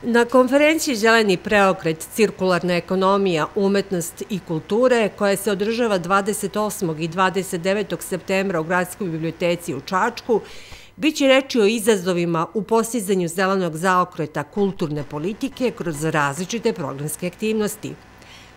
Na konferenciji Zeleni preokret, cirkularna ekonomija, umetnost i kulture, koja se održava 28. i 29. septembra u Gradskoj biblioteci u Čačku, biće reči o izazovima u postizanju zelenog zaokreta kulturne politike kroz različite programske aktivnosti.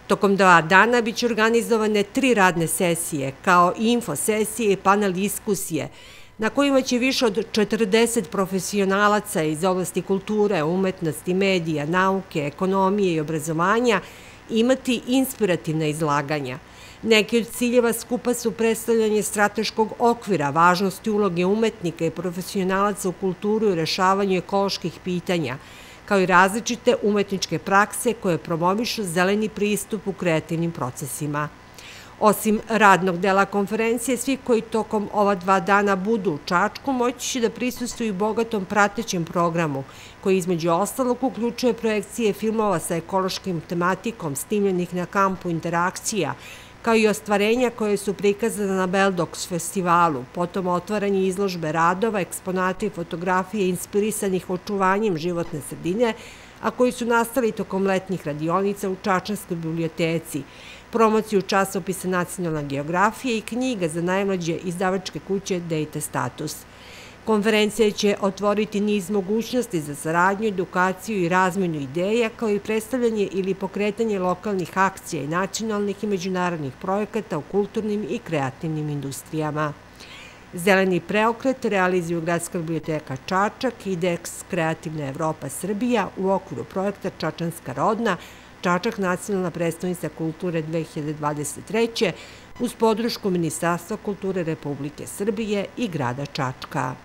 Tokom 2 dana biće organizovane 3 radne sesije, kao i info sesije i panel diskusije, na kojima će više od 40 profesionalaca iz oblasti kulture, umetnosti, medija, nauke, ekonomije i obrazovanja imati inspirativna izlaganja. Neki od ciljeva skupa su predstavljanje strateškog okvira, važnosti uloge umetnika i profesionalaca u kulturu i rešavanju ekoloških pitanja, kao i različite umetničke prakse koje promovišu zeleni pristup u kreativnim procesima. Osim radnog dela konferencije, svi koji tokom ova 2 dana budu u Čačku moći će da prisustvuju bogatom pratećem programu, koji između ostalog uključuje projekcije filmova sa ekološkim tematikom snimljenih na kampu interakcija, kao i ostvarenja koje su prikazane na Beldox festivalu, potom otvaranje izložbe radova, eksponata i fotografije inspirisanih očuvanjem životne sredine, a koji su nastali tokom letnjih radionica u Čačanskoj biblioteci, promociju časopisa Nacionalna geografija i knjiga za najmlađe izdavačke kuće Data Status. Konferencija će otvoriti niz mogućnosti za saradnju, edukaciju i razmenu ideja, kao i predstavljanje ili pokretanje lokalnih akcija i nacionalnih i međunarodnih projekata u kulturnim i kreativnim industrijama. Zeleni preokret realizuju Gradska biblioteka Čačak i DEX Kreativna Evropa Srbija u okviru projekta Čačanska rodna, Čačak nacionalna prestonica kulture 2023. uz podršku Ministarstva kulture Republike Srbije i grada Čačka.